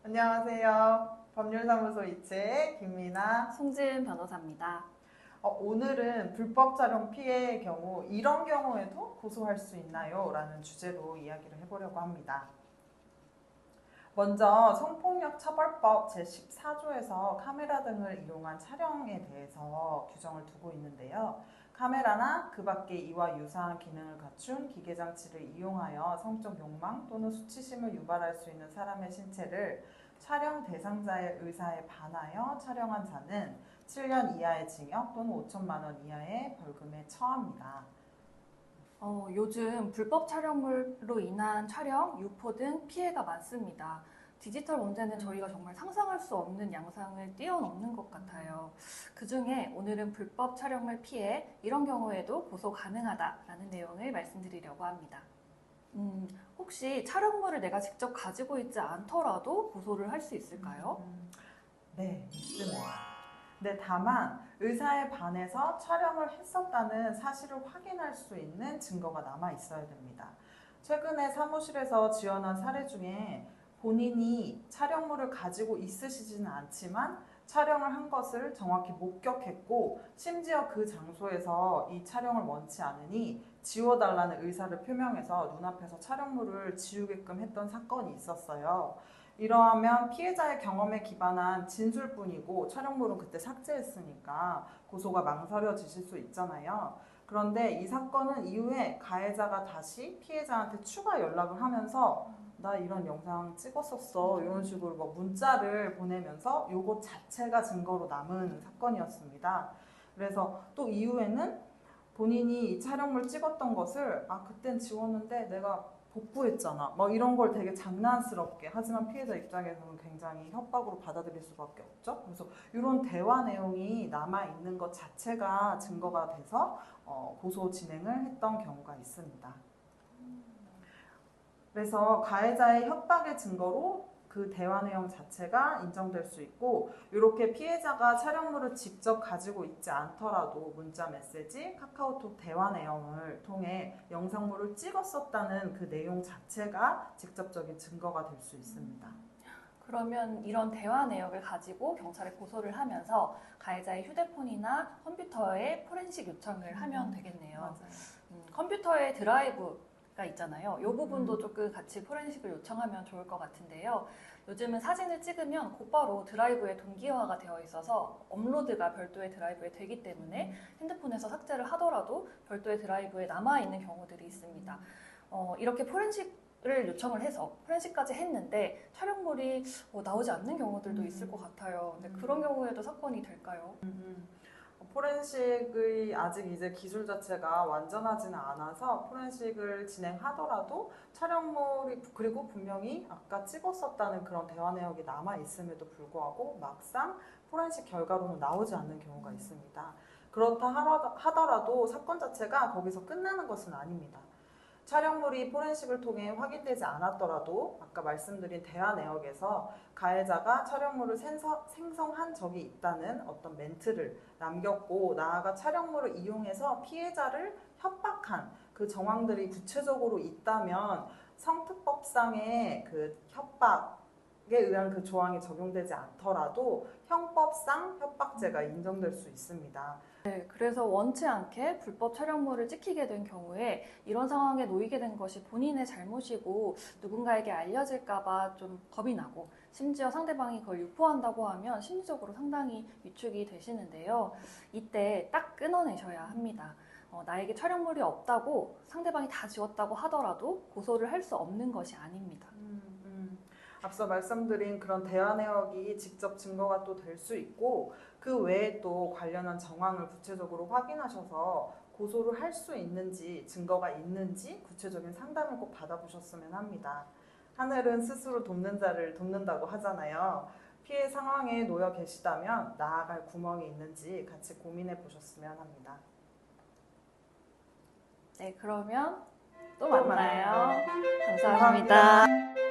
안녕하세요. 법률사무소 이채의 김미나. 송지은 변호사입니다. 오늘은 불법 촬영 피해의 경우 이런 경우에도 고소할 수 있나요? 라는 주제로 이야기를 해보려고 합니다. 먼저 성폭력 처벌법 제14조에서 카메라 등을 이용한 촬영에 대해서 규정을 두고 있는데요. 카메라나 그 밖의 이와 유사한 기능을 갖춘 기계장치를 이용하여 성적 욕망 또는 수치심을 유발할 수 있는 사람의 신체를 촬영 대상자의 의사에 반하여 촬영한 자는 7년 이하의 징역 또는 5천만 원 이하의 벌금에 처합니다. 요즘 불법 촬영물로 인한 촬영, 유포 등 피해가 많습니다. 디지털 범죄는 저희가 정말 상상할 수 없는 양상을 뛰어넘는 것 같아요. 그중에 오늘은 불법 촬영물 피해, 이런 경우에도 고소 가능하다라는 내용을 말씀드리려고 합니다. 혹시 촬영물을 내가 직접 가지고 있지 않더라도 고소를 할 수 있을까요? 네, 있습니다. 네, 다만 의사에 반해서 촬영을 했었다는 사실을 확인할 수 있는 증거가 남아 있어야 됩니다. 최근에 사무실에서 지원한 사례 중에 본인이 촬영물을 가지고 있으시지는 않지만 촬영을 한 것을 정확히 목격했고 심지어 그 장소에서 이 촬영을 원치 않으니 지워달라는 의사를 표명해서 눈앞에서 촬영물을 지우게끔 했던 사건이 있었어요. 이러하면 피해자의 경험에 기반한 진술뿐이고 촬영물은 그때 삭제했으니까 고소가 망설여지실 수 있잖아요. 그런데 이 사건은 이후에 가해자가 다시 피해자한테 추가 연락을 하면서 나 이런 영상 찍었었어 이런 식으로 뭐 문자를 보내면서 요것 자체가 증거로 남은 사건이었습니다. 그래서 또 이후에는 본인이 이 촬영물 찍었던 것을 그땐 지웠는데 내가 복구했잖아 뭐 이런 걸 되게 장난스럽게, 하지만 피해자 입장에서는 굉장히 협박으로 받아들일 수밖에 없죠. 그래서 이런 대화 내용이 남아있는 것 자체가 증거가 돼서 고소 진행을 했던 경우가 있습니다. 그래서 가해자의 협박의 증거로 그 대화 내용 자체가 인정될 수 있고, 이렇게 피해자가 촬영물을 직접 가지고 있지 않더라도 문자 메시지, 카카오톡 대화 내용을 통해 영상물을 찍었었다는 그 내용 자체가 직접적인 증거가 될 수 있습니다. 그러면 이런 대화 내역을 가지고 경찰에 고소를 하면서 가해자의 휴대폰이나 컴퓨터에 포렌식 요청을 하면 되겠네요. 맞아요. 컴퓨터에 드라이브가 있잖아요. 이 부분도 조금 같이 포렌식을 요청하면 좋을 것 같은데요. 요즘은 사진을 찍으면 곧바로 드라이브에 동기화가 되어 있어서 업로드가 별도의 드라이브에 되기 때문에 핸드폰에서 삭제를 하더라도 별도의 드라이브에 남아있는 경우들이 있습니다. 이렇게 포렌식을 요청을 해서 포렌식까지 했는데 촬영물이 나오지 않는 경우들도 있을 것 같아요. 근데 그런 경우에도 사건이 될까요? 포렌식의 아직 이제 기술 자체가 완전하지는 않아서 포렌식을 진행하더라도 촬영물이, 그리고 분명히 아까 찍었었다는 그런 대화 내역이 남아 있음에도 불구하고 막상 포렌식 결과로는 나오지 않는 경우가 있습니다. 그렇다 하더라도 사건 자체가 거기서 끝나는 것은 아닙니다. 촬영물이 포렌식을 통해 확인되지 않았더라도 아까 말씀드린 대화 내역에서 가해자가 촬영물을 생성한 적이 있다는 어떤 멘트를 남겼고, 나아가 촬영물을 이용해서 피해자를 협박한 그 정황들이 구체적으로 있다면 성특법상의 그 협박에 의한 그 조항이 적용되지 않더라도 형법상 협박죄가 인정될 수 있습니다. 네, 그래서 원치 않게 불법 촬영물을 찍히게 된 경우에 이런 상황에 놓이게 된 것이 본인의 잘못이고 누군가에게 알려질까봐 좀 겁이 나고, 심지어 상대방이 그걸 유포한다고 하면 심리적으로 상당히 위축이 되시는데요. 이때 딱 끊어내셔야 합니다. 나에게 촬영물이 없다고 상대방이 다 지웠다고 하더라도 고소를 할 수 없는 것이 아닙니다. 앞서 말씀드린 그런 대화 내역이 직접 증거가 또 될 수 있고, 그 외에 또 관련한 정황을 구체적으로 확인하셔서 고소를 할 수 있는지, 증거가 있는지 구체적인 상담을 꼭 받아보셨으면 합니다. 하늘은 스스로 돕는 자를 돕는다고 하잖아요. 피해 상황에 놓여 계시다면 나아갈 구멍이 있는지 같이 고민해 보셨으면 합니다. 네, 그러면 또 만나요. 감사합니다. 감사합니다.